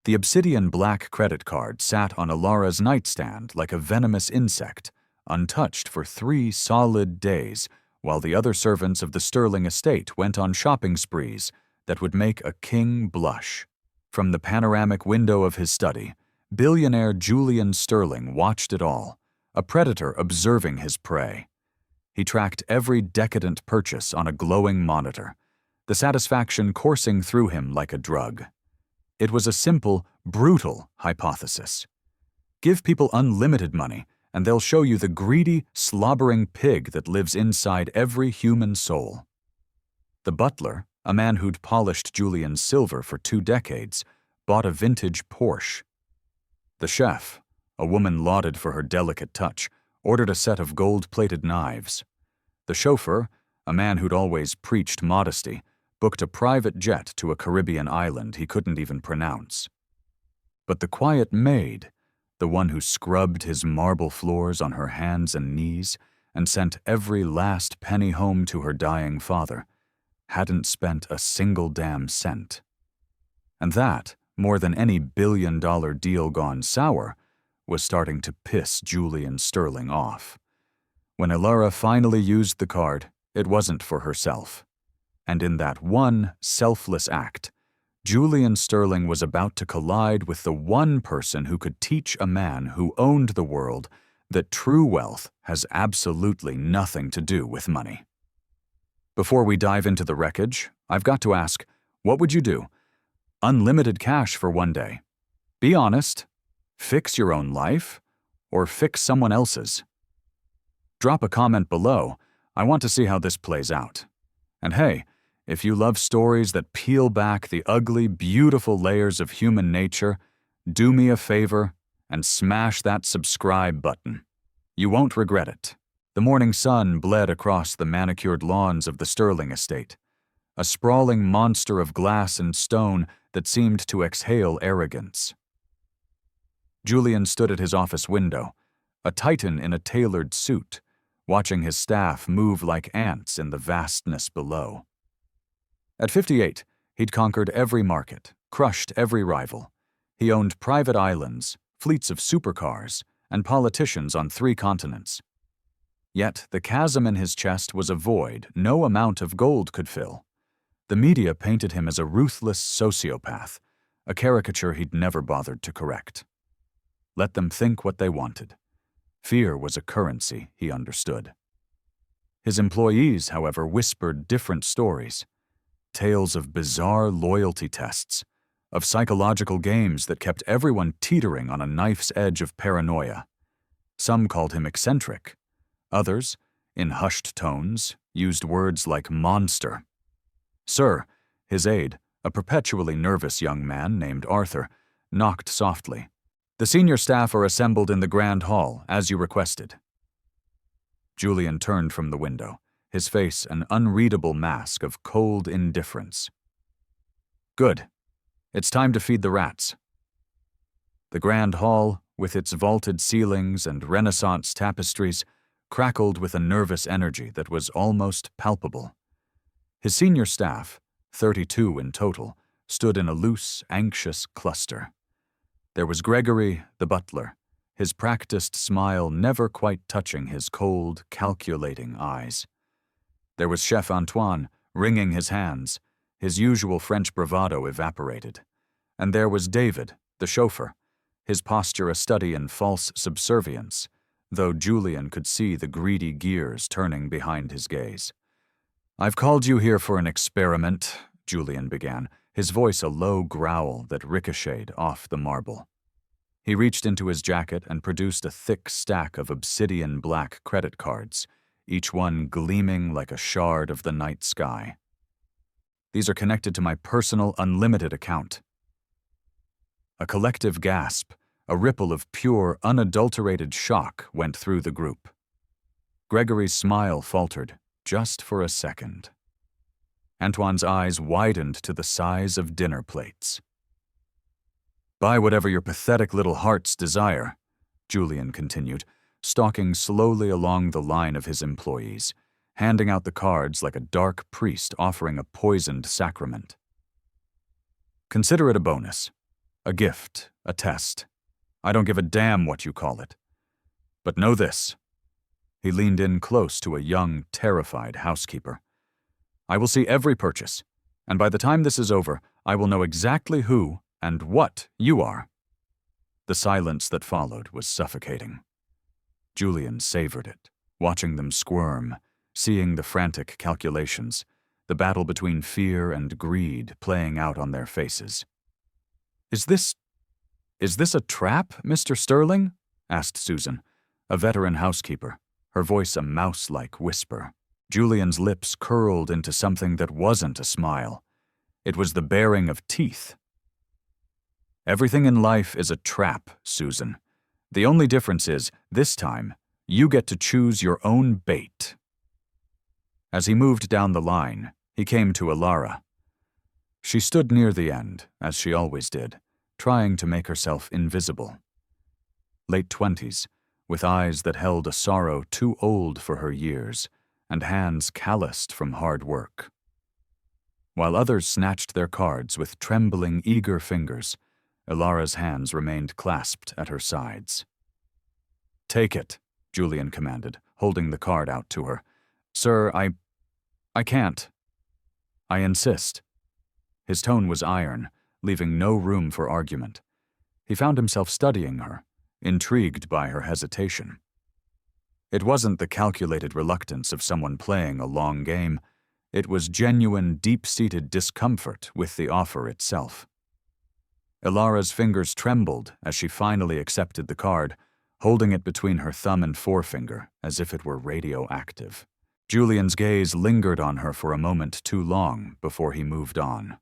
The obsidian black credit card sat on Alara's nightstand like a venomous insect, untouched for 3 solid days, while the other servants of the Sterling estate went on shopping sprees that would make a king blush. From the panoramic window of his study, billionaire Julian Sterling watched it all, a predator observing his prey. He tracked every decadent purchase on a glowing monitor, the satisfaction coursing through him like a drug. It was a simple, brutal hypothesis. Give people unlimited money, and they'll show you the greedy, slobbering pig that lives inside every human soul. The butler, a man who'd polished Julian's silver for 2 decades, bought a vintage Porsche. The chef, a woman lauded for her delicate touch, ordered a set of gold-plated knives. The chauffeur, a man who'd always preached modesty, booked a private jet to a Caribbean island he couldn't even pronounce. But the quiet maid, the one who scrubbed his marble floors on her hands and knees and sent every last penny home to her dying father, hadn't spent a single damn cent. And that, more than any billion-dollar deal gone sour, was starting to piss Julian Sterling off. When Alara finally used the card, it wasn't for herself. And in that one selfless act, Julian Sterling was about to collide with the one person who could teach a man who owned the world that true wealth has absolutely nothing to do with money. Before we dive into the wreckage, I've got to ask, what would you do? Unlimited cash for one day. Be honest. Fix your own life, or fix someone else's? Drop a comment below. I want to see how this plays out. And hey, if you love stories that peel back the ugly, beautiful layers of human nature, do me a favor and smash that subscribe button. You won't regret it. The morning sun bled across the manicured lawns of the Sterling estate, a sprawling monster of glass and stone that seemed to exhale arrogance. Julian stood at his office window, a titan in a tailored suit, watching his staff move like ants in the vastness below. At 58, he'd conquered every market, crushed every rival. He owned private islands, fleets of supercars, and politicians on 3 continents. Yet the chasm in his chest was a void no amount of gold could fill. The media painted him as a ruthless sociopath, a caricature he'd never bothered to correct. Let them think what they wanted. Fear was a currency, he understood. His employees, however, whispered different stories. Tales of bizarre loyalty tests, of psychological games that kept everyone teetering on a knife's edge of paranoia. Some called him eccentric. Others, in hushed tones, used words like monster. Sir, his aide, a perpetually nervous young man named Arthur, knocked softly. The senior staff are assembled in the grand hall, as you requested. Julian turned from the window, his face an unreadable mask of cold indifference. Good. It's time to feed the rats. The grand hall, with its vaulted ceilings and Renaissance tapestries, crackled with a nervous energy that was almost palpable. His senior staff, 32 in total, stood in a loose, anxious cluster. There was Gregory, the butler, his practiced smile never quite touching his cold, calculating eyes. There was Chef Antoine, wringing his hands, his usual French bravado evaporated. And there was David, the chauffeur, his posture a study in false subservience, though Julian could see the greedy gears turning behind his gaze. "I've called you here for an experiment," Julian began, his voice a low growl that ricocheted off the marble. He reached into his jacket and produced a thick stack of obsidian black credit cards, each one gleaming like a shard of the night sky. "These are connected to my personal unlimited account." A collective gasp, a ripple of pure, unadulterated shock went through the group. Gregory's smile faltered, just for a second. Antoine's eyes widened to the size of dinner plates. "Buy whatever your pathetic little hearts desire," Julian continued, stalking slowly along the line of his employees, handing out the cards like a dark priest offering a poisoned sacrament. "Consider it a bonus. a gift, a test. I don't give a damn what you call it. But know this." He leaned in close to a young, terrified housekeeper. "I will see every purchase, and by the time this is over, I will know exactly who and what you are." The silence that followed was suffocating. Julian savored it, watching them squirm, seeing the frantic calculations, the battle between fear and greed playing out on their faces. Is this a trap, Mr. Sterling?" asked Susan, a veteran housekeeper, her voice a mouse-like whisper. Julian's lips curled into something that wasn't a smile. It was the baring of teeth. "Everything in life is a trap, Susan. The only difference is, this time, you get to choose your own bait." As he moved down the line, he came to Alara. She stood near the end, as she always did, trying to make herself invisible. Late 20s, with eyes that held a sorrow too old for her years, and hands calloused from hard work. While others snatched their cards with trembling, eager fingers, Alara's hands remained clasped at her sides. "Take it," Julian commanded, holding the card out to her. "Sir, I can't. I insist." His tone was iron, leaving no room for argument. He found himself studying her, intrigued by her hesitation. It wasn't the calculated reluctance of someone playing a long game. It was genuine, deep-seated discomfort with the offer itself. Alara's fingers trembled as she finally accepted the card, holding it between her thumb and forefinger as if it were radioactive. Julian's gaze lingered on her for a moment too long before he moved on.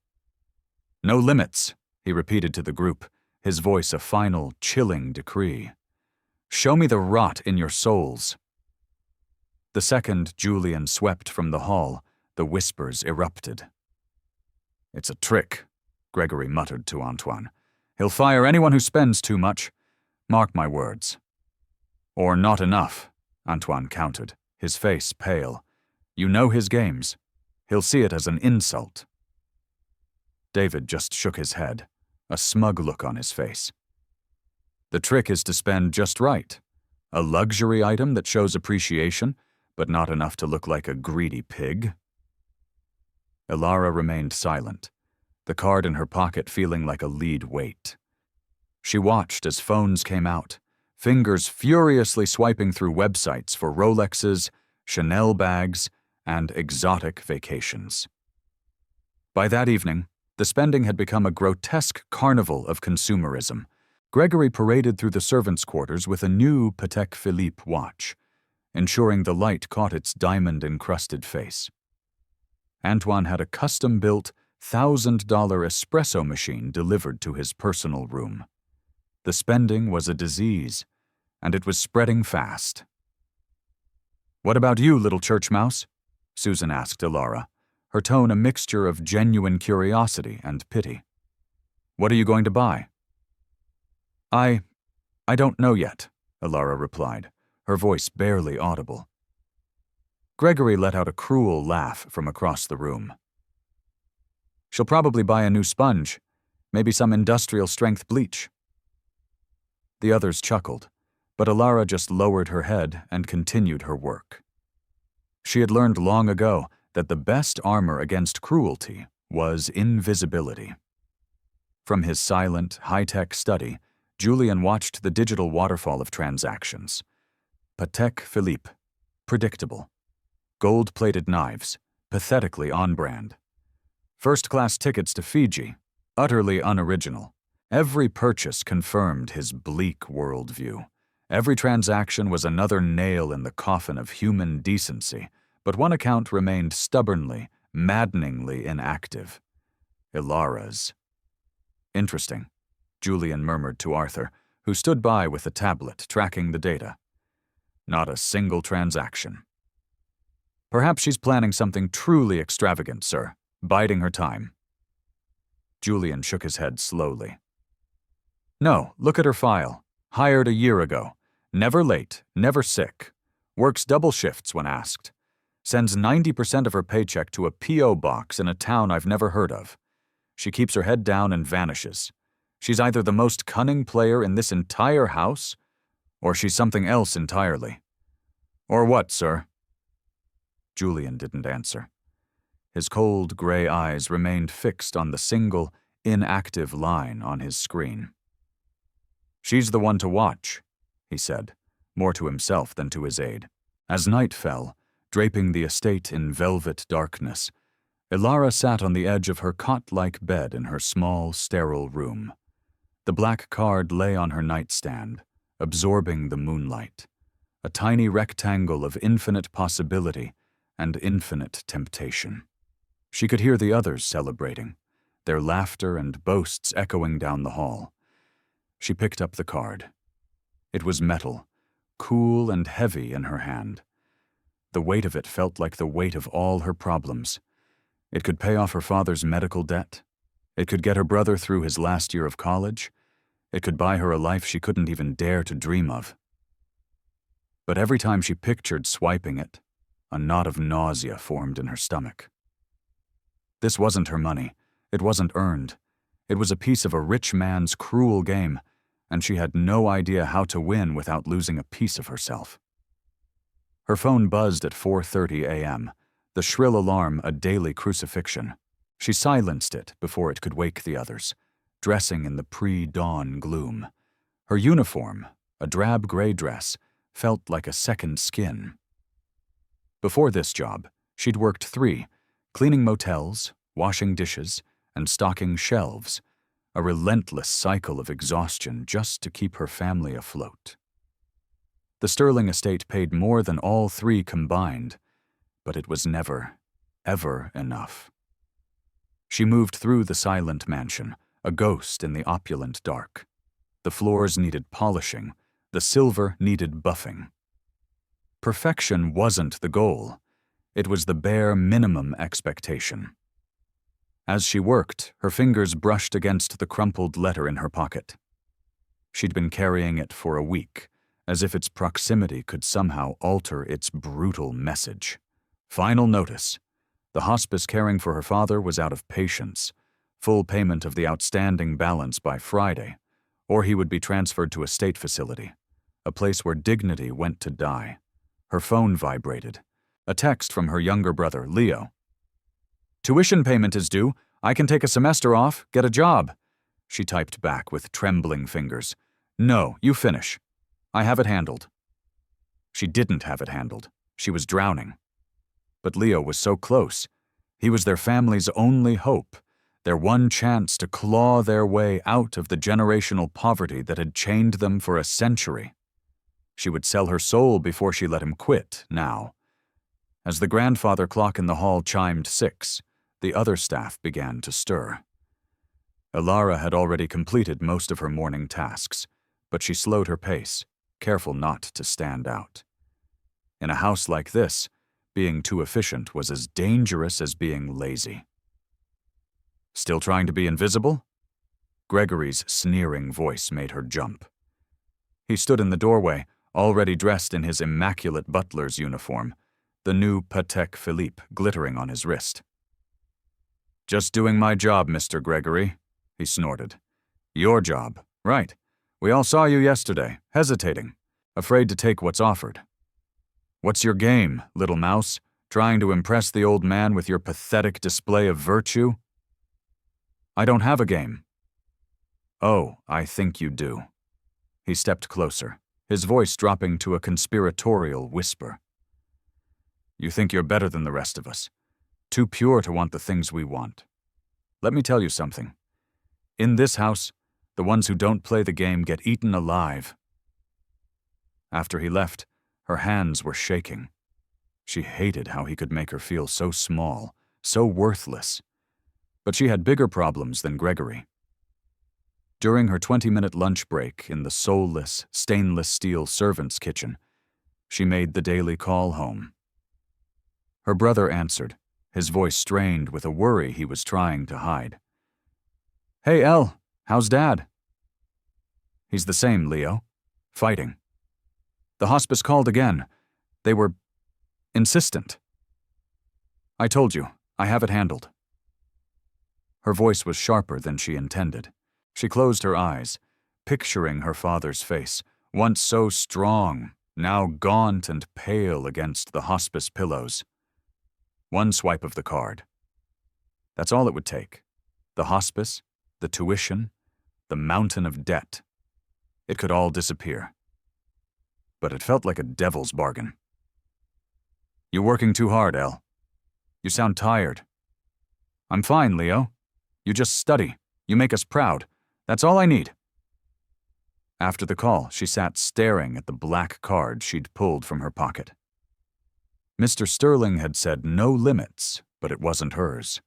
"No limits," he repeated to the group, his voice a final, chilling decree. "Show me the rot in your souls." The second Julian swept from the hall, the whispers erupted. "It's a trick," Gregory muttered to Antoine. "He'll fire anyone who spends too much. Mark my words." "Or not enough," Antoine countered, his face pale. "You know his games. He'll see it as an insult." David just shook his head, a smug look on his face. "The trick is to spend just right. A luxury item that shows appreciation, but not enough to look like a greedy pig." Alara remained silent, the card in her pocket feeling like a lead weight. She watched as phones came out, fingers furiously swiping through websites for Rolexes, Chanel bags, and exotic vacations. By that evening, the spending had become a grotesque carnival of consumerism. Gregory paraded through the servants' quarters with a new Patek Philippe watch, ensuring the light caught its diamond-encrusted face. Antoine had a custom-built, $1,000 espresso machine delivered to his personal room. The spending was a disease, and it was spreading fast. "What about you, little church mouse?" Susan asked Alara, her tone a mixture of genuine curiosity and pity. "What are you going to buy?" I don't know yet," Alara replied, her voice barely audible. Gregory let out a cruel laugh from across the room. "She'll probably buy a new sponge, maybe some industrial-strength bleach." The others chuckled, but Alara just lowered her head and continued her work. She had learned long ago that the best armor against cruelty was invisibility. From his silent, high-tech study, Julian watched the digital waterfall of transactions. Patek Philippe, predictable. Gold-plated knives, pathetically on-brand. First-class tickets to Fiji, utterly unoriginal. Every purchase confirmed his bleak worldview. Every transaction was another nail in the coffin of human decency, but one account remained stubbornly, maddeningly inactive. Ilara's. "Interesting," Julian murmured to Arthur, who stood by with a tablet tracking the data. "Not a single transaction." "Perhaps she's planning something truly extravagant, sir, biding her time." Julian shook his head slowly. "No, look at her file. Hired a year ago. Never late, never sick. Works double shifts when asked. Sends 90% of her paycheck to a P.O. box in a town I've never heard of. She keeps her head down and vanishes. She's either the most cunning player in this entire house, or she's something else entirely. Or what, sir? Julian didn't answer. His cold gray eyes remained fixed on the single, inactive line on his screen. She's the one to watch, he said, more to himself than to his aide. As night fell, draping the estate in velvet darkness, Ilara sat on the edge of her cot-like bed in her small, sterile room. The black card lay on her nightstand, absorbing the moonlight, a tiny rectangle of infinite possibility and infinite temptation. She could hear the others celebrating, their laughter and boasts echoing down the hall. She picked up the card. It was metal, cool and heavy in her hand. The weight of it felt like the weight of all her problems. It could pay off her father's medical debt. It could get her brother through his last year of college. It could buy her a life she couldn't even dare to dream of. But every time she pictured swiping it, a knot of nausea formed in her stomach. This wasn't her money. It wasn't earned. It was a piece of a rich man's cruel game, and she had no idea how to win without losing a piece of herself. Her phone buzzed at 4:30 a.m., the shrill alarm a daily crucifixion. She silenced it before it could wake the others, dressing in the pre-dawn gloom. Her uniform, a drab gray dress, felt like a second skin. Before this job, she'd worked 3, cleaning motels, washing dishes, and stocking shelves, a relentless cycle of exhaustion just to keep her family afloat. The Sterling estate paid more than all 3 combined, but it was never, ever enough. She moved through the silent mansion, a ghost in the opulent dark. The floors needed polishing, the silver needed buffing. Perfection wasn't the goal. It was the bare minimum expectation. As she worked, her fingers brushed against the crumpled letter in her pocket. She'd been carrying it for a week, as if its proximity could somehow alter its brutal message. Final notice. The hospice caring for her father was out of patience. Full payment of the outstanding balance by Friday, or he would be transferred to a state facility, a place where dignity went to die. Her phone vibrated. A text from her younger brother, Leo. "Tuition payment is due. I can take a semester off, get a job." She typed back with trembling fingers. "No, you finish. I have it handled." She didn't have it handled. She was drowning. But Leo was so close. He was their family's only hope, their one chance to claw their way out of the generational poverty that had chained them for a century. She would sell her soul before she let him quit now. As the grandfather clock in the hall chimed 6, the other staff began to stir. Ilara had already completed most of her morning tasks, but she slowed her pace, careful not to stand out. In a house like this, being too efficient was as dangerous as being lazy. "Still trying to be invisible?" Gregory's sneering voice made her jump. He stood in the doorway, already dressed in his immaculate butler's uniform, the new Patek Philippe glittering on his wrist. "Just doing my job, Mr. Gregory," he snorted. "Your job, right. We all saw you yesterday, hesitating, afraid to take what's offered. What's your game, little mouse, trying to impress the old man with your pathetic display of virtue?" "I don't have a game." "Oh, I think you do." He stepped closer, his voice dropping to a conspiratorial whisper. "You think you're better than the rest of us, too pure to want the things we want. Let me tell you something. In this house, the ones who don't play the game get eaten alive." After he left, her hands were shaking. She hated how he could make her feel so small, so worthless. But she had bigger problems than Gregory. During her 20-minute lunch break in the soulless, stainless steel servant's kitchen, she made the daily call home. Her brother answered, his voice strained with a worry he was trying to hide. "Hey, Elle, how's Dad?" "He's the same, Leo. Fighting. The hospice called again. They were insistent." "I told you, I have it handled." Her voice was sharper than she intended. She closed her eyes, picturing her father's face, once so strong, now gaunt and pale against the hospice pillows. One swipe of the card. That's all it would take. The hospice, the tuition, the mountain of debt. It could all disappear. But it felt like a devil's bargain. "You're working too hard, Elle. You sound tired." "I'm fine, Leo. You just study. You make us proud. That's all I need." After the call, she sat staring at the black card she'd pulled from her pocket. Mr. Sterling had said no limits, but it wasn't hers.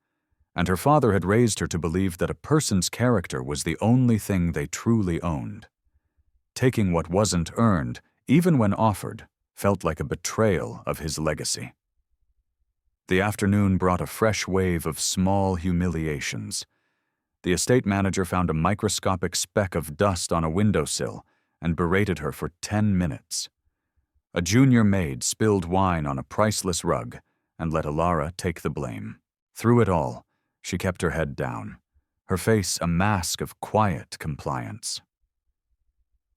And her father had raised her to believe that a person's character was the only thing they truly owned. Taking what wasn't earned, even when offered, felt like a betrayal of his legacy. The afternoon brought a fresh wave of small humiliations. The estate manager found a microscopic speck of dust on a windowsill and berated her for 10 minutes. A junior maid spilled wine on a priceless rug and let Alara take the blame. Through it all, she kept her head down, her face a mask of quiet compliance.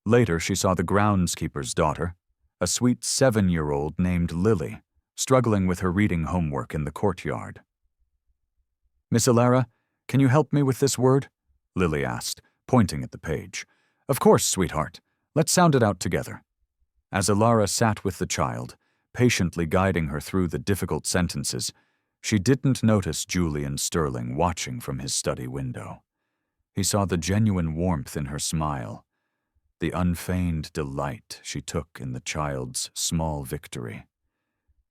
Later, she saw the groundskeeper's daughter, a sweet 7-year-old named Lily, struggling with her reading homework in the courtyard. "Miss Alara, can you help me with this word?" Lily asked, pointing at the page. "Of course, sweetheart. Let's sound it out together." As Alara sat with the child, patiently guiding her through the difficult sentences, she didn't notice Julian Sterling watching from his study window. He saw the genuine warmth in her smile, the unfeigned delight she took in the child's small victory.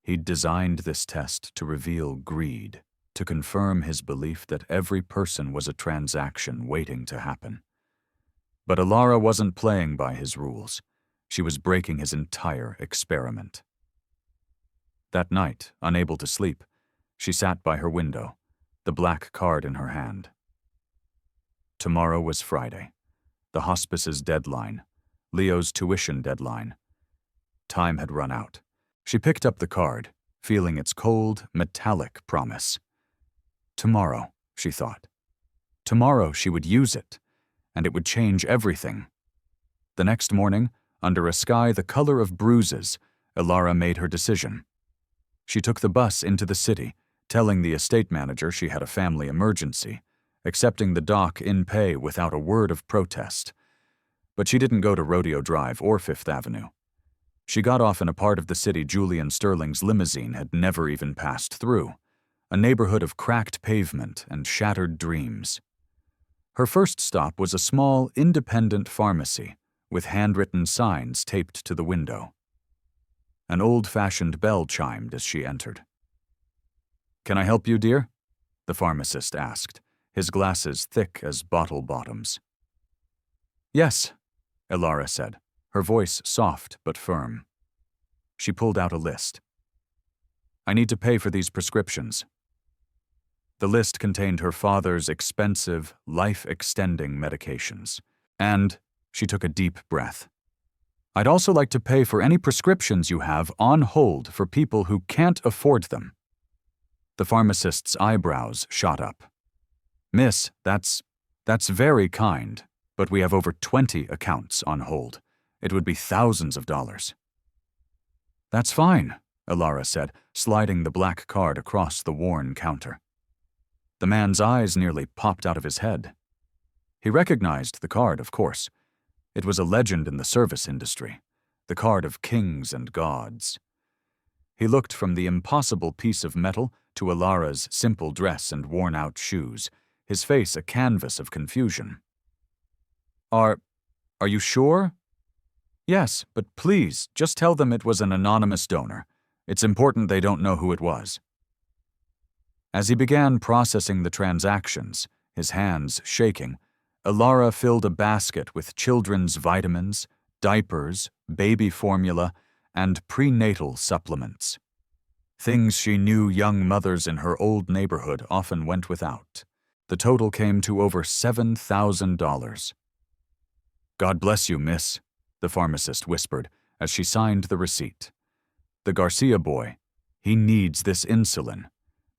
He'd designed this test to reveal greed, to confirm his belief that every person was a transaction waiting to happen. But Alara wasn't playing by his rules. She was breaking his entire experiment. That night, unable to sleep, she sat by her window, the black card in her hand. Tomorrow was Friday, the hospice's deadline, Leo's tuition deadline. Time had run out. She picked up the card, feeling its cold, metallic promise. Tomorrow, she thought. Tomorrow she would use it, and it would change everything. The next morning, under a sky the color of bruises, Alara made her decision. She took the bus into the city, telling the estate manager she had a family emergency, accepting the dock in pay without a word of protest. But she didn't go to Rodeo Drive or Fifth Avenue. She got off in a part of the city Julian Sterling's limousine had never even passed through, a neighborhood of cracked pavement and shattered dreams. Her first stop was a small, independent pharmacy with handwritten signs taped to the window. An old-fashioned bell chimed as she entered. "Can I help you, dear?" the pharmacist asked, his glasses thick as bottle bottoms. "Yes," Alara said, her voice soft but firm. She pulled out a list. "I need to pay for these prescriptions." The list contained her father's expensive, life-extending medications. And she took a deep breath. "I'd also like to pay for any prescriptions you have on hold for people who can't afford them." The pharmacist's eyebrows shot up. "Miss, that's very kind, but we have over 20 accounts on hold. It would be thousands of dollars." "That's fine," Alara said, sliding the black card across the worn counter. The man's eyes nearly popped out of his head. He recognized the card, of course. It was a legend in the service industry, the card of kings and gods. He looked from the impossible piece of metal to Alara's simple dress and worn-out shoes, his face a canvas of confusion. Are you sure?" "Yes, but please, just tell them it was an anonymous donor. It's important they don't know who it was." As he began processing the transactions, his hands shaking, Alara filled a basket with children's vitamins, diapers, baby formula, and prenatal supplements. Things she knew young mothers in her old neighborhood often went without. The total came to over $7,000. "God bless you, miss," the pharmacist whispered as she signed the receipt. "The Garcia boy, he needs this insulin.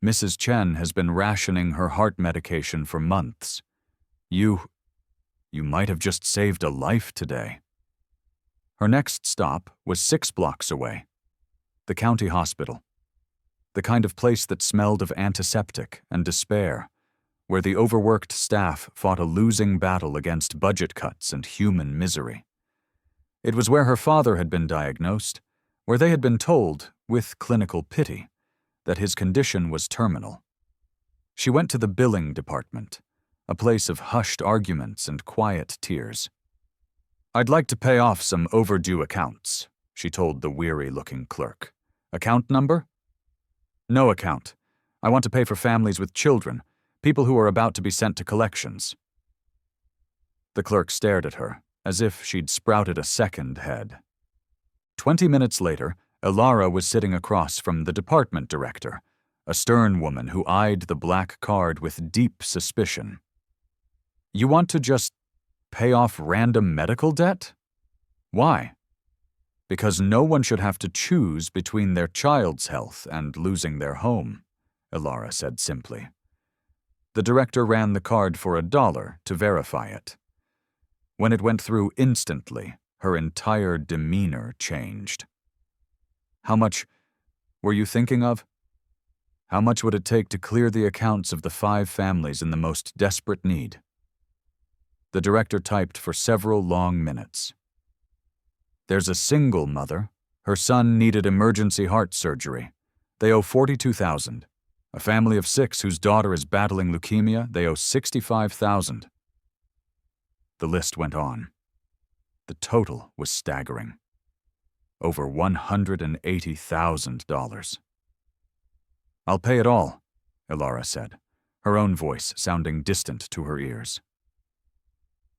Mrs. Chen has been rationing her heart medication for months. You..." You might have just saved a life today. Her next stop was 6 blocks away. The county hospital. The kind of place that smelled of antiseptic and despair, where the overworked staff fought a losing battle against budget cuts and human misery. It was where her father had been diagnosed, where they had been told, with clinical pity, that his condition was terminal. She went to the billing department, a place of hushed arguments and quiet tears. "I'd like to pay off some overdue accounts," she told the weary-looking clerk. "Account number?" "No account. I want to pay for families with children, people who are about to be sent to collections." The clerk stared at her, as if she'd sprouted a second head. 20 minutes later, Elara was sitting across from the department director, a stern woman who eyed the black card with deep suspicion. "You want to just pay off random medical debt? Why?" "Because no one should have to choose between their child's health and losing their home," Elara said simply. The director ran the card for $1 to verify it. When it went through instantly, her entire demeanor changed. "How much were you thinking of?" "How much would it take to clear the accounts of the 5 families in the most desperate need?" The director typed for several long minutes. "There's a single mother. Her son needed emergency heart surgery. They owe $42,000. A family of 6 whose daughter is battling leukemia, they owe $65,000. The list went on. The total was staggering. Over $180,000. "I'll pay it all," Elara said, her own voice sounding distant to her ears.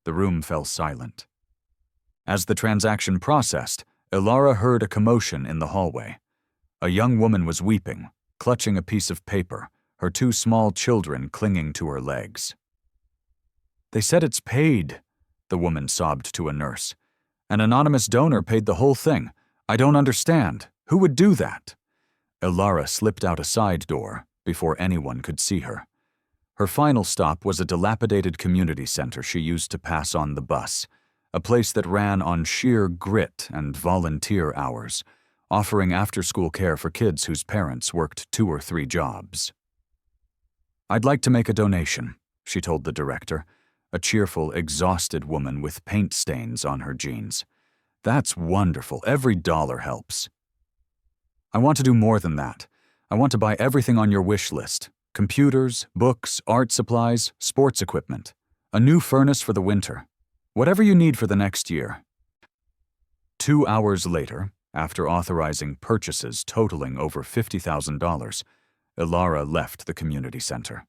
The room fell silent. As the transaction processed, Elara heard a commotion in the hallway. A young woman was weeping, clutching a piece of paper, her 2 small children clinging to her legs. "They said it's paid," the woman sobbed to a nurse. "An anonymous donor paid the whole thing. I don't understand. Who would do that?" Elara slipped out a side door before anyone could see her. Her final stop was a dilapidated community center she used to pass on the bus, a place that ran on sheer grit and volunteer hours, offering after-school care for kids whose parents worked 2 or 3 jobs. "I'd like to make a donation," she told the director, a cheerful, exhausted woman with paint stains on her jeans. "That's wonderful. Every dollar helps." "I want to do more than that. I want to buy everything on your wish list. Computers, books, art supplies, sports equipment. A new furnace for the winter. Whatever you need for the next year." 2 hours later, after authorizing purchases totaling over $50,000, Elara left the community center.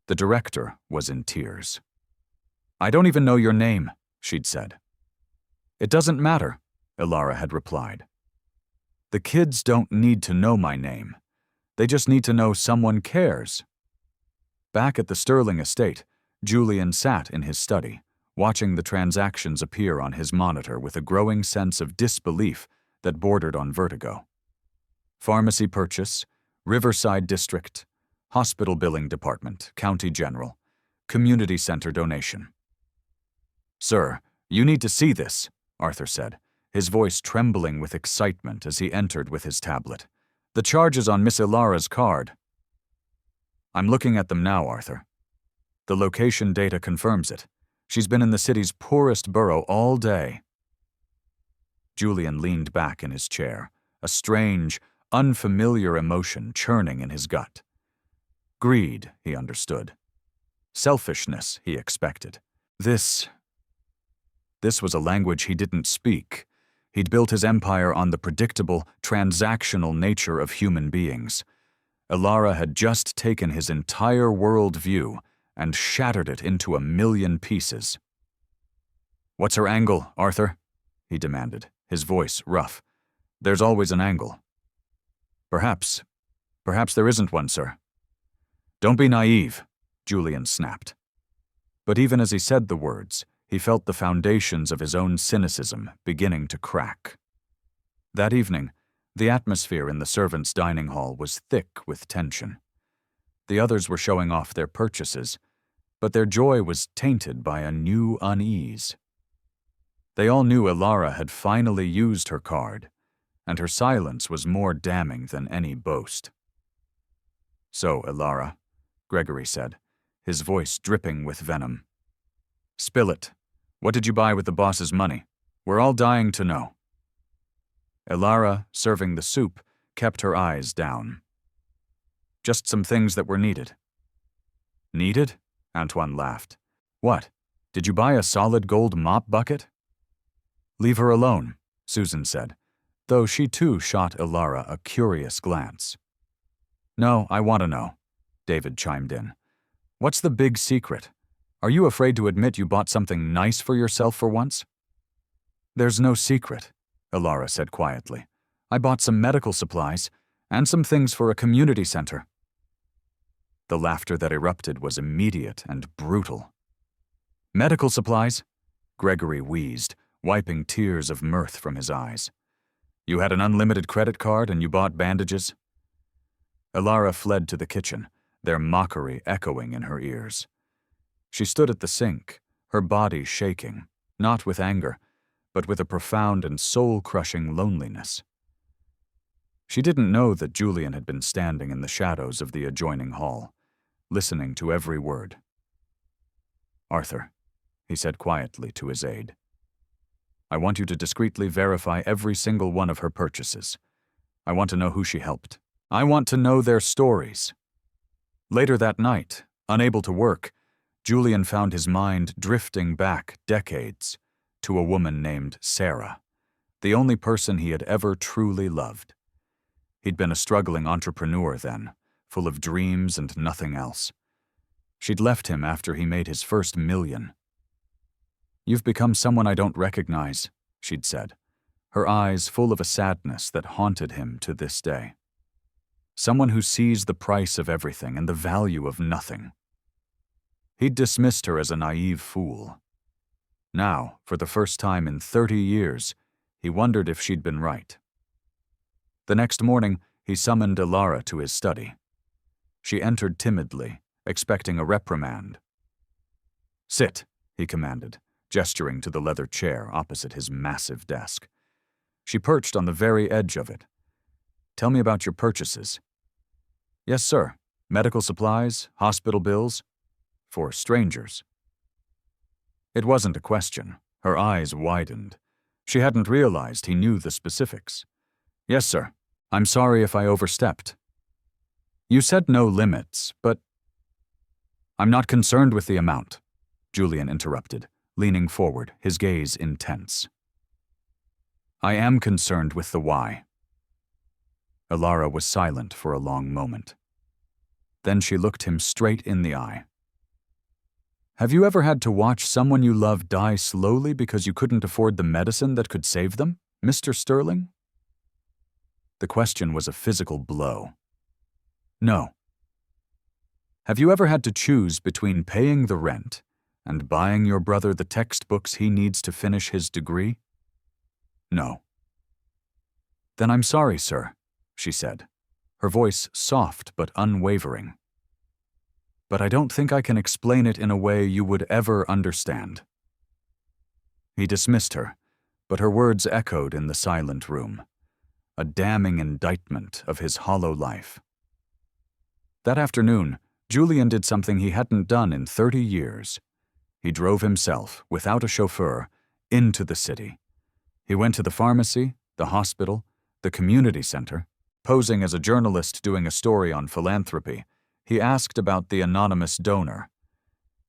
The director was in tears. "I don't even know your name," she'd said. "It doesn't matter," Elara had replied. "The kids don't need to know my name. They just need to know someone cares." Back at the Sterling estate, Julian sat in his study, watching the transactions appear on his monitor with a growing sense of disbelief that bordered on vertigo. Pharmacy purchase, Riverside District, Hospital Billing Department, County General, Community Center donation. "Sir, you need to see this," Arthur said, his voice trembling with excitement as he entered with his tablet. "The charges on Miss Elara's card." "I'm looking at them now, Arthur. The location data confirms it. She's been in the city's poorest borough all day." Julian leaned back in his chair, a strange, unfamiliar emotion churning in his gut. Greed, he understood. Selfishness, he expected. This was a language he didn't speak. He'd built his empire on the predictable, transactional nature of human beings. Elara had just taken his entire worldview and shattered it into a million pieces. "What's her angle, Arthur?" he demanded, his voice rough. "There's always an angle." Perhaps there isn't one, sir." "Don't be naive," Julian snapped. But even as he said the words, he felt the foundations of his own cynicism beginning to crack. That evening, the atmosphere in the servants' dining hall was thick with tension. The others were showing off their purchases. but their joy was tainted by a new unease. They all knew Ilara had finally used her card, and her silence was more damning than any boast. "So, Ilara," Gregory said, his voice dripping with venom. "Spill it. What did you buy with the boss's money? We're all dying to know." Ilara, serving the soup, kept her eyes down. "Just some things that were needed." "Needed?" Antoine laughed. "What? Did you buy a solid gold mop bucket?" "Leave her alone," Susan said, though she too shot Ilara a curious glance. "No, I want to know," David chimed in. "What's the big secret? Are you afraid to admit you bought something nice for yourself for once?" "There's no secret," Ilara said quietly. "I bought some medical supplies and some things for a community center." The laughter that erupted was immediate and brutal. "Medical supplies?" Gregory wheezed, wiping tears of mirth from his eyes. "You had an unlimited credit card and you bought bandages?" Ilara fled to the kitchen, their mockery echoing in her ears. She stood at the sink, her body shaking, not with anger, but with a profound and soul-crushing loneliness. She didn't know that Julian had been standing in the shadows of the adjoining hall, listening to every word. "Arthur," he said quietly to his aide, "I want you to discreetly verify every single one of her purchases. I want to know who she helped. I want to know their stories." Later that night, unable to work, Julian found his mind drifting back decades to a woman named Sarah, the only person he had ever truly loved. He'd been a struggling entrepreneur then, full of dreams and nothing else. She'd left him after he made his first $1 million. "You've become someone I don't recognize," she'd said, her eyes full of a sadness that haunted him to this day. "Someone who sees the price of everything and the value of nothing." He'd dismissed her as a naive fool. Now, for the first time in 30 years, he wondered if she'd been right. The next morning, he summoned Ilara to his study. She entered timidly, expecting a reprimand. "Sit," he commanded, gesturing to the leather chair opposite his massive desk. She perched on the very edge of it. "Tell me about your purchases." "Yes, sir. Medical supplies, hospital bills. For strangers." It wasn't a question. Her eyes widened. She hadn't realized he knew the specifics. "Yes, sir. I'm sorry if I overstepped." "You said no limits, but—" "I'm not concerned with the amount," Julian interrupted, leaning forward, his gaze intense. "I am concerned with the why." Ilara was silent for a long moment. Then she looked him straight in the eye. "Have you ever had to watch someone you love die slowly because you couldn't afford the medicine that could save them, Mr. Sterling?" The question was a physical blow. "No." "Have you ever had to choose between paying the rent and buying your brother the textbooks he needs to finish his degree?" "No." "Then I'm sorry, sir," she said, her voice soft but unwavering. "But I don't think I can explain it in a way you would ever understand." He dismissed her, but her words echoed in the silent room, a damning indictment of his hollow life. That afternoon, Julian did something he hadn't done in 30 years. He drove himself, without a chauffeur, into the city. He went to the pharmacy, the hospital, the community center. Posing as a journalist doing a story on philanthropy, he asked about the anonymous donor.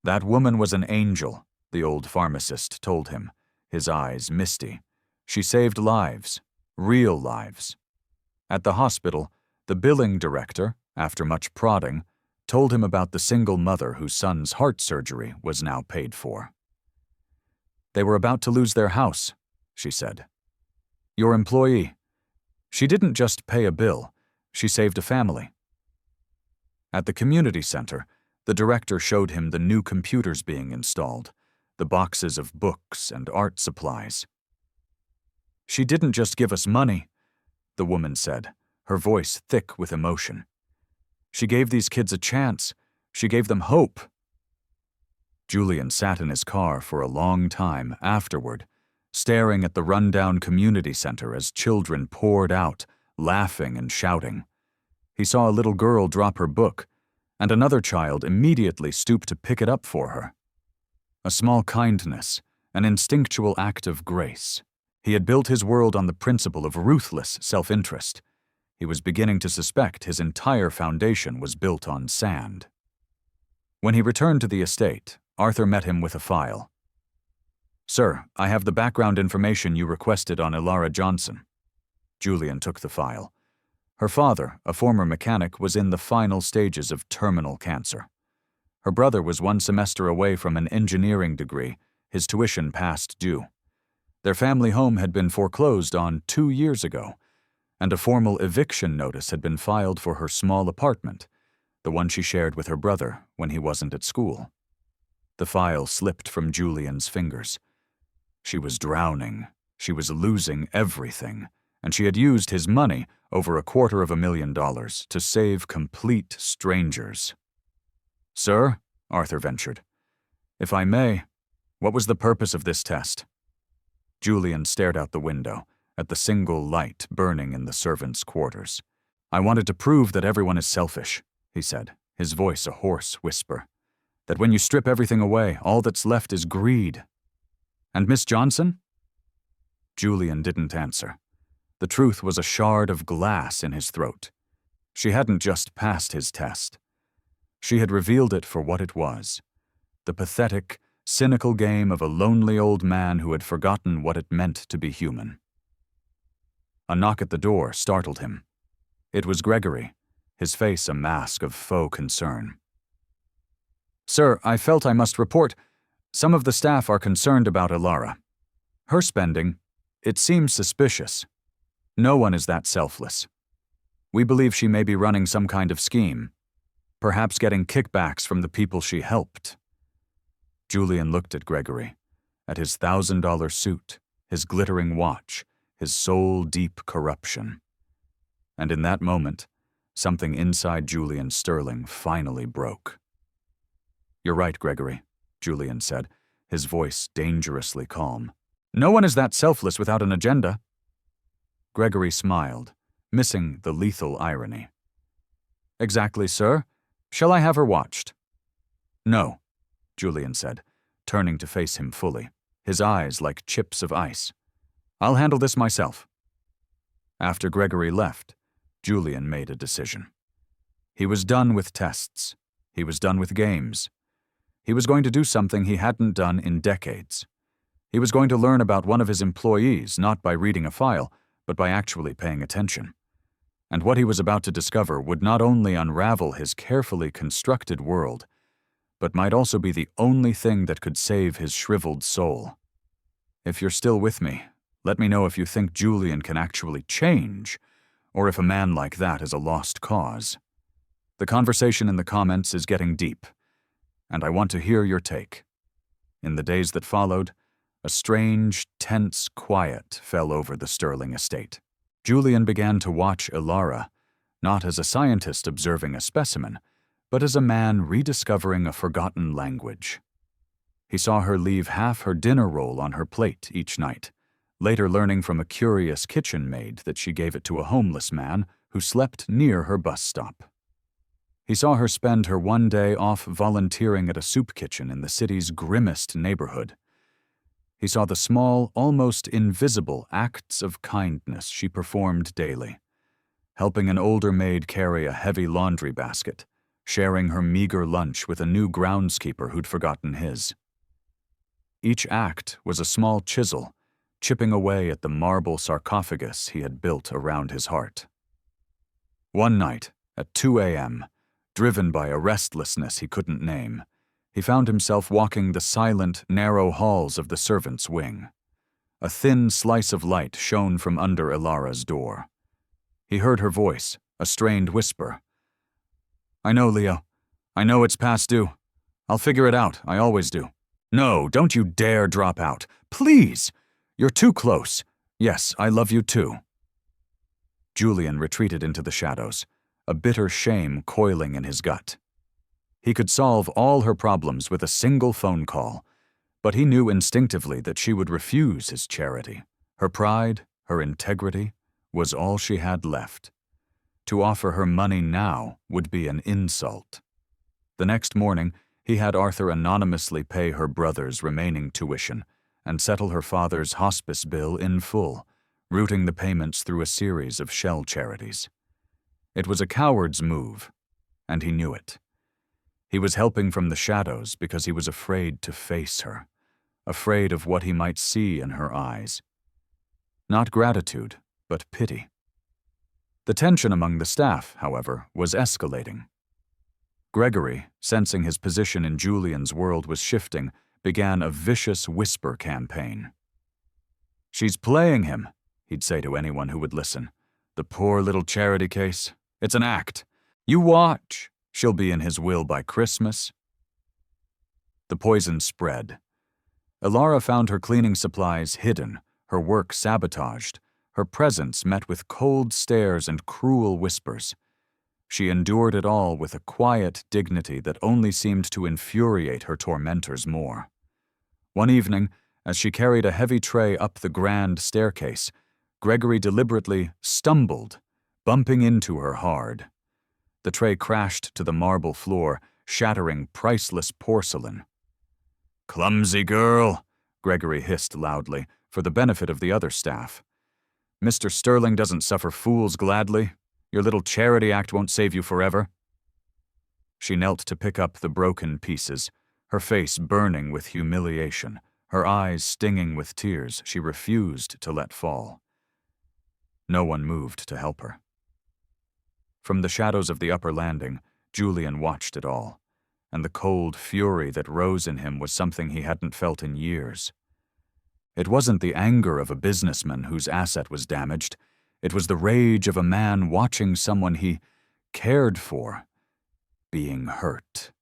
"That woman was an angel," the old pharmacist told him, his eyes misty. "She saved lives, real lives." At the hospital, the billing director, after much prodding, told him about the single mother whose son's heart surgery was now paid for. "They were about to lose their house," she said. "Your employee. She didn't just pay a bill, she saved a family." At the community center, the director showed him the new computers being installed, the boxes of books and art supplies. "She didn't just give us money," the woman said, her voice thick with emotion. "She gave these kids a chance. She gave them hope." Julian sat in his car for a long time afterward, staring at the rundown community center as children poured out, laughing and shouting. He saw a little girl drop her book, and another child immediately stoop to pick it up for her. A small kindness, an instinctual act of grace. He had built his world on the principle of ruthless self-interest. He was beginning to suspect his entire foundation was built on sand. When he returned to the estate, Arthur met him with a file. "Sir, I have the background information you requested on Ilara Johnson." Julian took the file. Her father, a former mechanic, was in the final stages of terminal cancer. Her brother was 1 semester away from an engineering degree, his tuition past due. Their family home had been foreclosed on 2 years ago, and a formal eviction notice had been filed for her small apartment, the one she shared with her brother when he wasn't at school. The file slipped from Julian's fingers. She was drowning. She was losing everything, and she had used his money, over $250,000, to save complete strangers. "Sir," Arthur ventured, "if I may, what was the purpose of this test?" Julian stared out the window, at the single light burning in the servants' quarters. "I wanted to prove that everyone is selfish," he said, his voice a hoarse whisper. "That when you strip everything away, all that's left is greed." "And Miss Johnson?" Julian didn't answer. The truth was a shard of glass in his throat. She hadn't just passed his test. She had revealed it for what it was: the pathetic, cynical game of a lonely old man who had forgotten what it meant to be human. A knock at the door startled him. It was Gregory, his face a mask of faux concern. "Sir, I felt I must report. Some of the staff are concerned about Ilara. Her spending, it seems suspicious. No one is that selfless. We believe she may be running some kind of scheme, perhaps getting kickbacks from the people she helped." Julian looked at Gregory, at his $1,000 suit, his glittering watch, his soul-deep corruption. And in that moment, something inside Julian Sterling finally broke. "You're right, Gregory," Julian said, his voice dangerously calm. "No one is that selfless without an agenda." Gregory smiled, missing the lethal irony. "Exactly, sir. Shall I have her watched?" "No," Julian said, turning to face him fully, his eyes like chips of ice. "I'll handle this myself." After Gregory left, Julian made a decision. He was done with tests. He was done with games. He was going to do something he hadn't done in decades. He was going to learn about one of his employees not by reading a file, but by actually paying attention. And what he was about to discover would not only unravel his carefully constructed world, but might also be the only thing that could save his shriveled soul. If you're still with me, let me know if you think Julian can actually change, or if a man like that is a lost cause. The conversation in the comments is getting deep, and I want to hear your take. In the days that followed, a strange, tense quiet fell over the Sterling estate. Julian began to watch Ilara, not as a scientist observing a specimen, but as a man rediscovering a forgotten language. He saw her leave half her dinner roll on her plate each night, later learning from a curious kitchen maid that she gave it to a homeless man who slept near her bus stop. He saw her spend her one day off volunteering at a soup kitchen in the city's grimmest neighborhood. He saw the small, almost invisible acts of kindness she performed daily, helping an older maid carry a heavy laundry basket, sharing her meager lunch with a new groundskeeper who'd forgotten his. Each act was a small chisel, chipping away at the marble sarcophagus he had built around his heart. One night, at 2 a.m., driven by a restlessness he couldn't name, he found himself walking the silent, narrow halls of the servants' wing. A thin slice of light shone from under Ilara's door. He heard her voice, a strained whisper. "I know, Leo. I know it's past due. I'll figure it out, I always do." "No, don't you dare drop out. Please! You're too close. Yes, I love you too." Julian retreated into the shadows, a bitter shame coiling in his gut. He could solve all her problems with a single phone call, but he knew instinctively that she would refuse his charity. Her pride, her integrity, was all she had left. To offer her money now would be an insult. The next morning, he had Arthur anonymously pay her brother's remaining tuition and settle her father's hospice bill in full, routing the payments through a series of shell charities. It was a coward's move, and he knew it. He was helping from the shadows because he was afraid to face her, afraid of what he might see in her eyes. Not gratitude, but pity. The tension among the staff, however, was escalating. Gregory, sensing his position in Julian's world was shifting, began a vicious whisper campaign. "She's playing him," he'd say to anyone who would listen. "The poor little charity case. It's an act. You watch. She'll be in his will by Christmas." The poison spread. Elara found her cleaning supplies hidden, her work sabotaged, her presence met with cold stares and cruel whispers. She endured it all with a quiet dignity that only seemed to infuriate her tormentors more. One evening, as she carried a heavy tray up the grand staircase, Gregory deliberately stumbled, bumping into her hard. The tray crashed to the marble floor, shattering priceless porcelain. "Clumsy girl," Gregory hissed loudly, for the benefit of the other staff. "Mr. Sterling doesn't suffer fools gladly. Your little charity act won't save you forever." She knelt to pick up the broken pieces, her face burning with humiliation, her eyes stinging with tears she refused to let fall. No one moved to help her. From the shadows of the upper landing, Julian watched it all, and the cold fury that rose in him was something he hadn't felt in years. It wasn't the anger of a businessman whose asset was damaged. It was the rage of a man watching someone he cared for being hurt.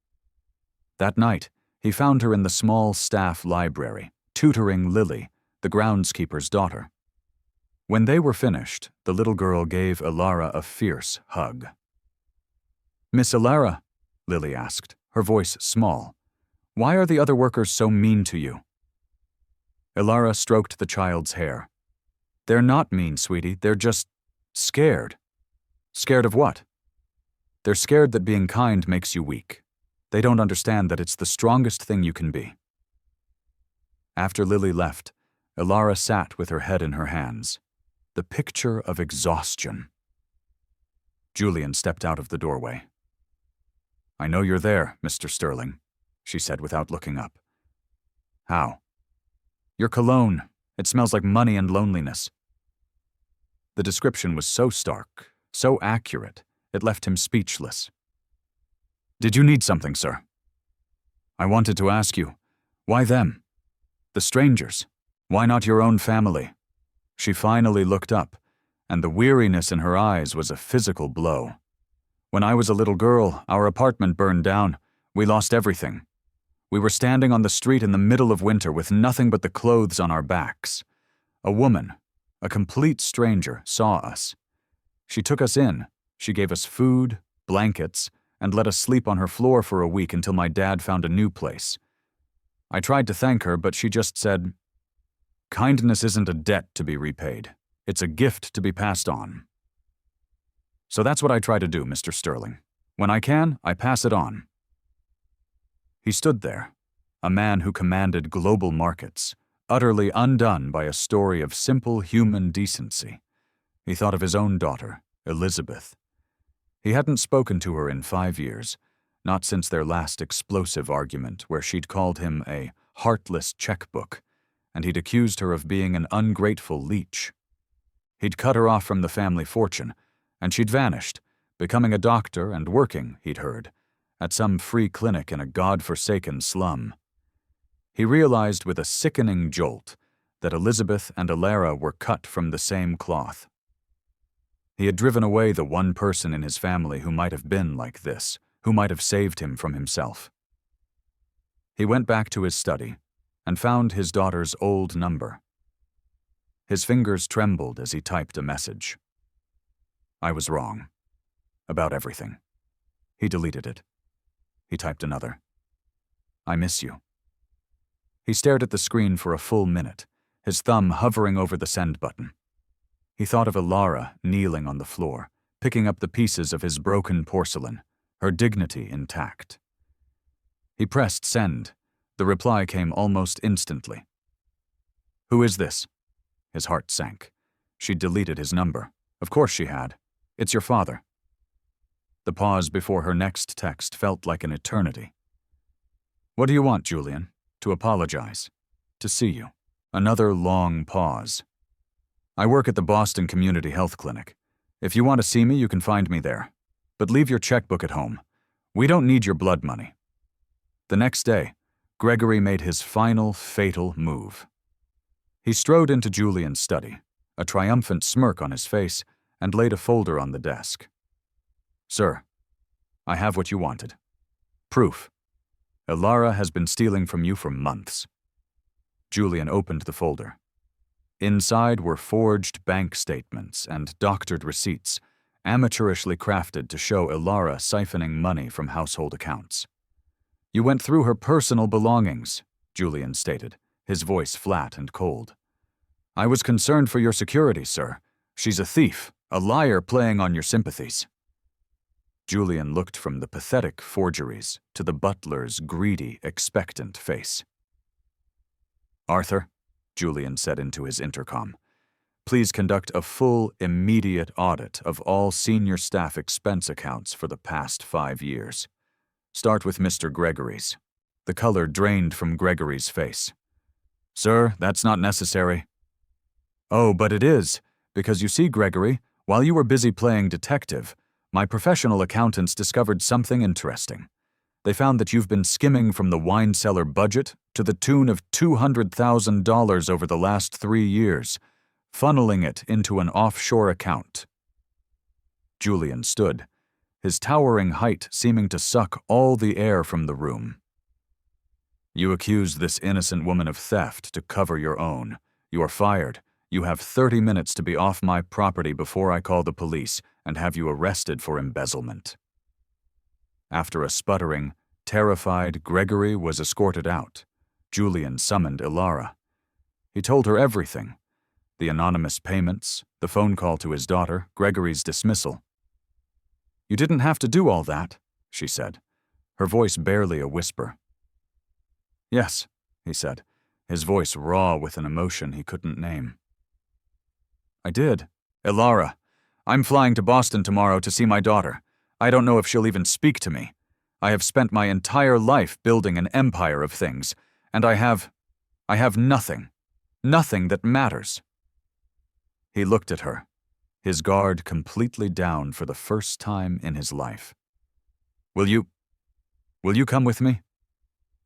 That night, he found her in the small staff library, tutoring Lily, the groundskeeper's daughter. When they were finished, the little girl gave Elara a fierce hug. "Miss Elara," Lily asked, her voice small, "why are the other workers so mean to you?" Elara stroked the child's hair. "They're not mean, sweetie. They're just scared." "Scared of what?" "They're scared that being kind makes you weak. They don't understand that it's the strongest thing you can be." After Lily left, Elara sat with her head in her hands, the picture of exhaustion. Julian stepped out of the doorway. "I know you're there, Mr. Sterling," she said without looking up. "How?" "Your cologne. It smells like money and loneliness." The description was so stark, so accurate, it left him speechless. "Did you need something, sir?" "I wanted to ask you, why them? The strangers? Why not your own family?" She finally looked up, and the weariness in her eyes was a physical blow. "When I was a little girl, our apartment burned down. We lost everything. We were standing on the street in the middle of winter with nothing but the clothes on our backs. A woman, a complete stranger, saw us. She took us in. She gave us food, blankets, and let us sleep on her floor for a week until my dad found a new place. I tried to thank her, but she just said, 'Kindness isn't a debt to be repaid. It's a gift to be passed on.' So that's what I try to do, Mr. Sterling. When I can, I pass it on." He stood there, a man who commanded global markets, utterly undone by a story of simple human decency. He thought of his own daughter, Elizabeth. He hadn't spoken to her in 5 years, not since their last explosive argument where she'd called him a heartless checkbook, and he'd accused her of being an ungrateful leech. He'd cut her off from the family fortune, and she'd vanished, becoming a doctor and working, he'd heard, at some free clinic in a god-forsaken slum. He realized with a sickening jolt that Elizabeth and Elara were cut from the same cloth. He had driven away the one person in his family who might have been like this, who might have saved him from himself. He went back to his study and found his daughter's old number. His fingers trembled as he typed a message. "I was wrong. About everything." He deleted it. He typed another. I miss you. He stared at the screen for a full minute, his thumb hovering over the send button. He thought of Ilara kneeling on the floor, picking up the pieces of his broken porcelain, her dignity intact. He pressed send. The reply came almost instantly. Who is this? His heart sank. She'd deleted his number. Of course she had. It's your father. The pause before her next text felt like an eternity. What do you want, Julian? To apologize. To see you. Another long pause. I work at the Boston Community Health Clinic. If you want to see me, you can find me there. But leave your checkbook at home. We don't need your blood money. The next day, Gregory made his final fatal move. He strode into Julian's study, a triumphant smirk on his face, and laid a folder on the desk. Sir, I have what you wanted. Proof. Ilara has been stealing from you for months. Julian opened the folder. Inside were forged bank statements and doctored receipts, amateurishly crafted to show Ilara siphoning money from household accounts. You went through her personal belongings, Julian stated, his voice flat and cold. I was concerned for your security, sir. She's a thief, a liar playing on your sympathies. Julian looked from the pathetic forgeries to the butler's greedy, expectant face. Arthur, Julian said into his intercom, please conduct a full, immediate audit of all senior staff expense accounts for the past 5 years. Start with Mr. Gregory's. The color drained from Gregory's face. Sir, that's not necessary. Oh, but it is, because you see, Gregory, while you were busy playing detective, my professional accountants discovered something interesting. They found that you've been skimming from the wine cellar budget to the tune of $200,000 over the last 3 years, funneling it into an offshore account. Julian stood, his towering height seeming to suck all the air from the room. You accused this innocent woman of theft to cover your own. You are fired. You have 30 minutes to be off my property before I call the police and have you arrested for embezzlement. After a sputtering, terrified Gregory was escorted out. Julian summoned Ilara. He told her everything. The anonymous payments, the phone call to his daughter, Gregory's dismissal. You didn't have to do all that, she said, her voice barely a whisper. Yes, he said, his voice raw with an emotion he couldn't name. I did. Ilara, I'm flying to Boston tomorrow to see my daughter. I don't know if she'll even speak to me. I have spent my entire life building an empire of things, and I have nothing. Nothing that matters. He looked at her, his guard completely down for the first time in his life. Will you come with me?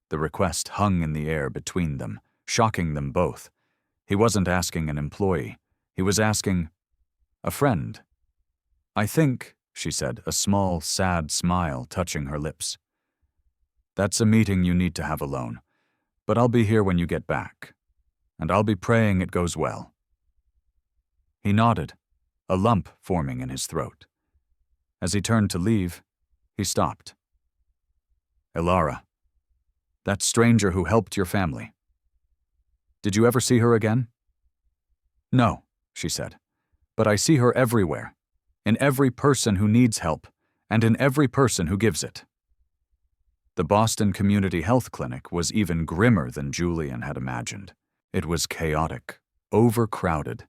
The request hung in the air between them, shocking them both. He wasn't asking an employee. He was asking a friend. I think, she said, a small, sad smile touching her lips. That's a meeting you need to have alone, but I'll be here when you get back, and I'll be praying it goes well. He nodded, a lump forming in his throat. As he turned to leave, he stopped. Ilara, that stranger who helped your family. Did you ever see her again? No, she said, but I see her everywhere, in every person who needs help, and in every person who gives it. The Boston Community Health Clinic was even grimmer than Julian had imagined. It was chaotic, overcrowded,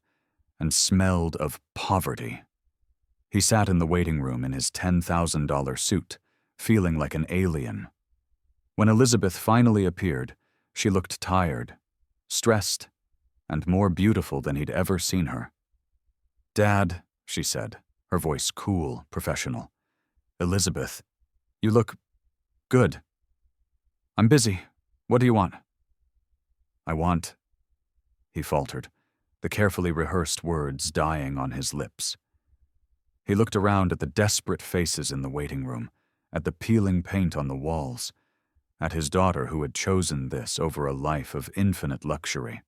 and smelled of poverty. He sat in the waiting room in his $10,000 suit, feeling like an alien. When Elizabeth finally appeared, she looked tired, stressed, and more beautiful than he'd ever seen her. Dad, she said, her voice cool, professional. Elizabeth, you look good. I'm busy. What do you want? I want, he faltered, the carefully rehearsed words dying on his lips. He looked around at the desperate faces in the waiting room, at the peeling paint on the walls, at his daughter who had chosen this over a life of infinite luxury.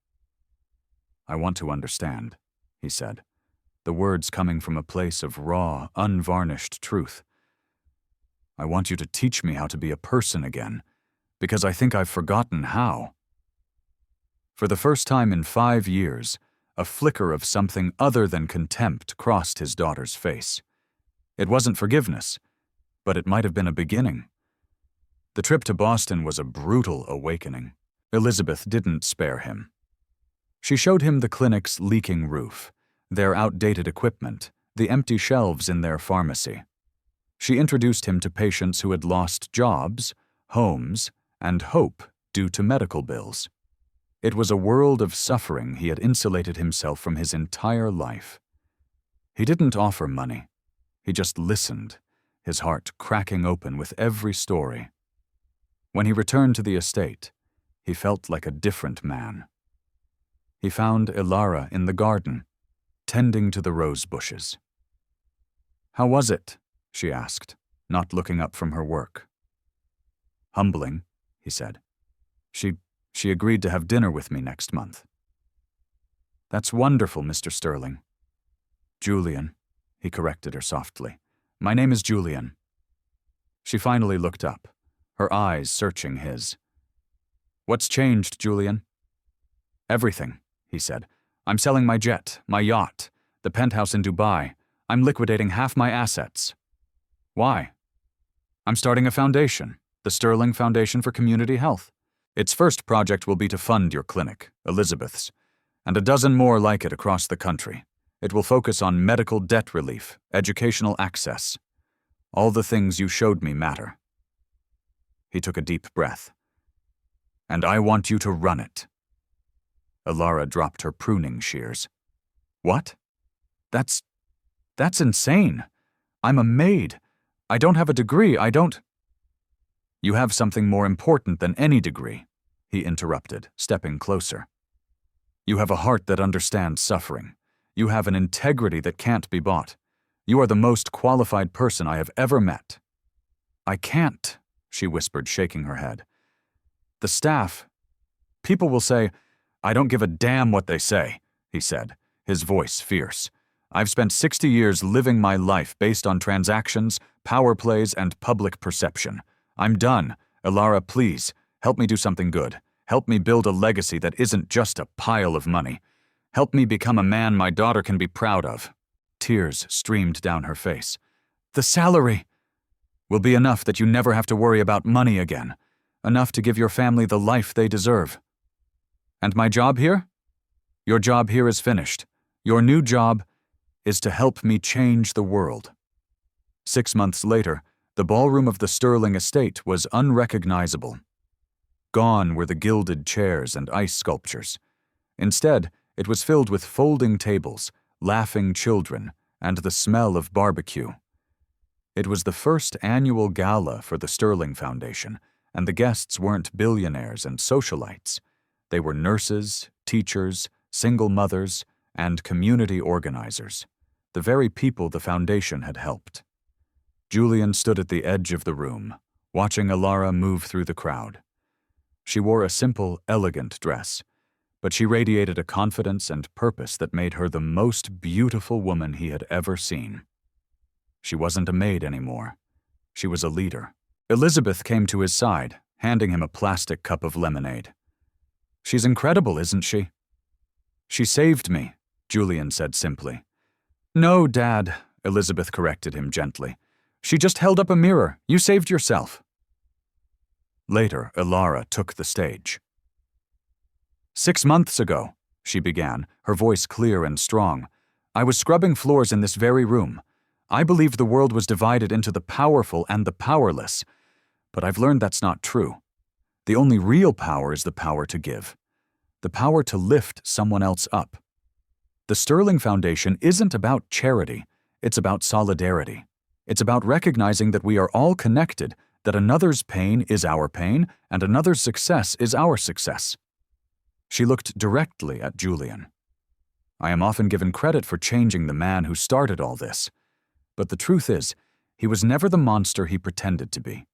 I want to understand, he said, the words coming from a place of raw, unvarnished truth. I want you to teach me how to be a person again, because I think I've forgotten how." For the first time in 5 years, a flicker of something other than contempt crossed his daughter's face. It wasn't forgiveness, but it might have been a beginning. The trip to Boston was a brutal awakening. Elizabeth didn't spare him. She showed him the clinic's leaking roof, their outdated equipment, the empty shelves in their pharmacy. She introduced him to patients who had lost jobs, homes, and hope due to medical bills. It was a world of suffering he had insulated himself from his entire life. He didn't offer money. He just listened, his heart cracking open with every story. When he returned to the estate, he felt like a different man. He found Ilara in the garden, tending to the rose bushes. "How was it?" she asked, not looking up from her work. "Humbling," he said. She agreed to have dinner with me next month." "That's wonderful, Mr. Sterling." "Julian," he corrected her softly. "My name is Julian." She finally looked up, her eyes searching his. "What's changed, Julian?" "Everything," he said. "I'm selling my jet, my yacht, the penthouse in Dubai. I'm liquidating half my assets." "Why?" "I'm starting a foundation, the Sterling Foundation for Community Health. Its first project will be to fund your clinic, Elizabeth's, and a dozen more like it across the country. It will focus on medical debt relief, educational access. All the things you showed me matter." He took a deep breath. "And I want you to run it." Ilara dropped her pruning shears. "What? That's insane. I'm a maid. I don't have a degree. I don't—" "You have something more important than any degree," he interrupted, stepping closer. "You have a heart that understands suffering. You have an integrity that can't be bought. You are the most qualified person I have ever met." "I can't," she whispered, shaking her head. "The staff. People will say—" "I don't give a damn what they say," he said, his voice fierce. "I've spent 60 years living my life based on transactions, power plays, and public perception. I'm done. Ilara, please, help me do something good. Help me build a legacy that isn't just a pile of money. Help me become a man my daughter can be proud of." Tears streamed down her face. "The salary will be enough that you never have to worry about money again. Enough to give your family the life they deserve." "And my job here?" "Your job here is finished. Your new job is to help me change the world." 6 months later, the ballroom of the Sterling estate was unrecognizable. Gone were the gilded chairs and ice sculptures. Instead, it was filled with folding tables, laughing children, and the smell of barbecue. It was the first annual gala for the Sterling Foundation, and the guests weren't billionaires and socialites. They were nurses, teachers, single mothers, and community organizers, the very people the foundation had helped. Julian stood at the edge of the room, watching Ilara move through the crowd. She wore a simple, elegant dress, but she radiated a confidence and purpose that made her the most beautiful woman he had ever seen. She wasn't a maid anymore. She was a leader. Elizabeth came to his side, handing him a plastic cup of lemonade. "She's incredible, isn't she?" "She saved me," Julian said simply. "No, Dad," Elizabeth corrected him gently. "She just held up a mirror. You saved yourself." Later, Ilara took the stage. "6 months ago," she began, her voice clear and strong, "I was scrubbing floors in this very room. I believed the world was divided into the powerful and the powerless, but I've learned that's not true. The only real power is the power to give, the power to lift someone else up. The Sterling Foundation isn't about charity, it's about solidarity. It's about recognizing that we are all connected, that another's pain is our pain, and another's success is our success." She looked directly at Julian. "I am often given credit for changing the man who started all this. But the truth is, he was never the monster he pretended to be.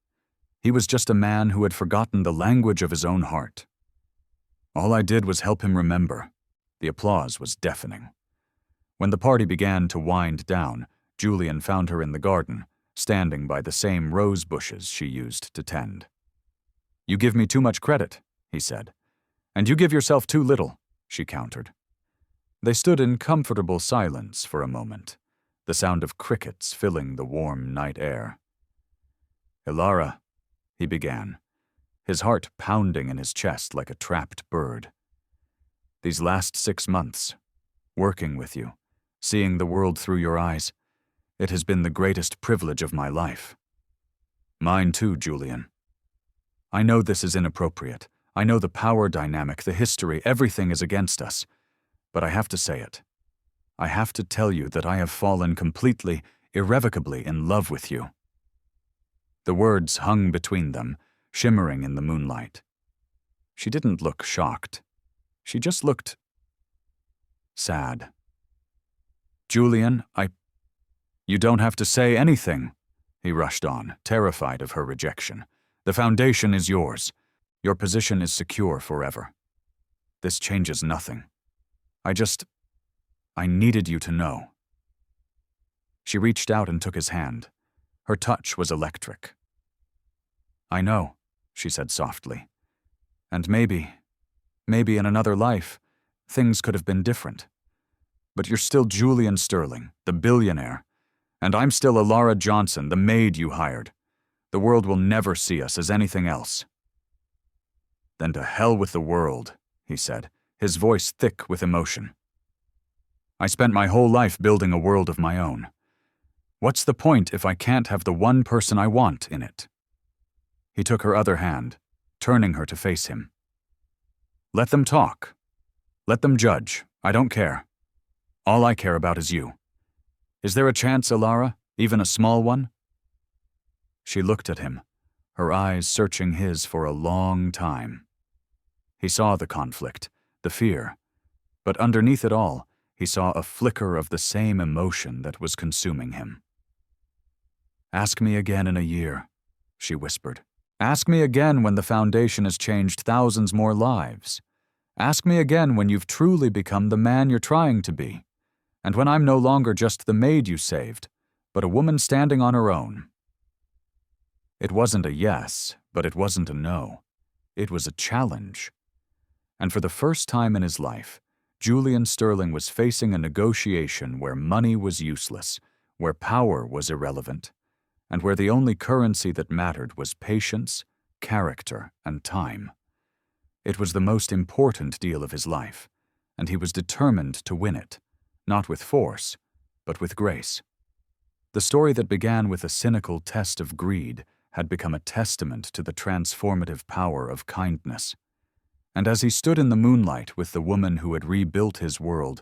He was just a man who had forgotten the language of his own heart. All I did was help him remember." The applause was deafening. When the party began to wind down, Julian found her in the garden, standing by the same rose bushes she used to tend. "You give me too much credit," he said. "And you give yourself too little," she countered. They stood in comfortable silence for a moment, the sound of crickets filling the warm night air. "Ilara," he began, his heart pounding in his chest like a trapped bird. "These last 6 months, working with you, seeing the world through your eyes, it has been the greatest privilege of my life. Mine too, Julian. I know this is inappropriate. I know the power dynamic, the history, everything is against us. But I have to say it. I have to tell you that I have fallen completely, irrevocably in love with you." The words hung between them, shimmering in the moonlight. She didn't look shocked. She just looked sad. "Julian, You don't have to say anything," he rushed on, terrified of her rejection. "The foundation is yours. Your position is secure forever. This changes nothing. I needed you to know." She reached out and took his hand. Her touch was electric. "I know," she said softly. "And maybe in another life, things could have been different. But you're still Julian Sterling, the billionaire. And I'm still Ilara Johnson, the maid you hired. The world will never see us as anything else." "Then to hell with the world," he said, his voice thick with emotion. "I spent my whole life building a world of my own. What's the point if I can't have the one person I want in it?" He took her other hand, turning her to face him. "Let them talk. Let them judge. I don't care. All I care about is you. Is there a chance, Ilara, even a small one?" She looked at him, her eyes searching his for a long time. He saw the conflict, the fear, but underneath it all, he saw a flicker of the same emotion that was consuming him. "Ask me again in a year," she whispered. "Ask me again when the foundation has changed thousands more lives. Ask me again when you've truly become the man you're trying to be, and when I'm no longer just the maid you saved, but a woman standing on her own." It wasn't a yes, but it wasn't a no. It was a challenge. And for the first time in his life, Julian Sterling was facing a negotiation where money was useless, where power was irrelevant, and where the only currency that mattered was patience, character, and time. It was the most important deal of his life, and he was determined to win it, not with force, but with grace. The story that began with a cynical test of greed had become a testament to the transformative power of kindness. And as he stood in the moonlight with the woman who had rebuilt his world,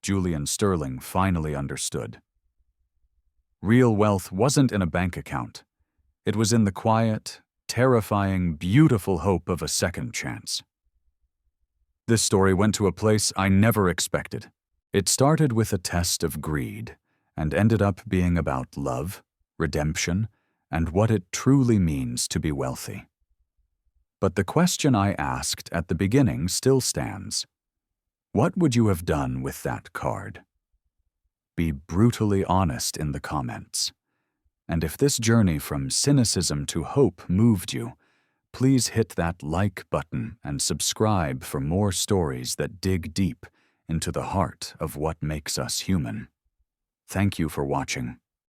Julian Sterling finally understood. Real wealth wasn't in a bank account. It was in the quiet, terrifying, beautiful hope of a second chance. This story went to a place I never expected. It started with a test of greed and ended up being about love, redemption, and what it truly means to be wealthy. But the question I asked at the beginning still stands. What would you have done with that card? Be brutally honest in the comments. And if this journey from cynicism to hope moved you, please hit that like button and subscribe for more stories that dig deep into the heart of what makes us human. Thank you for watching.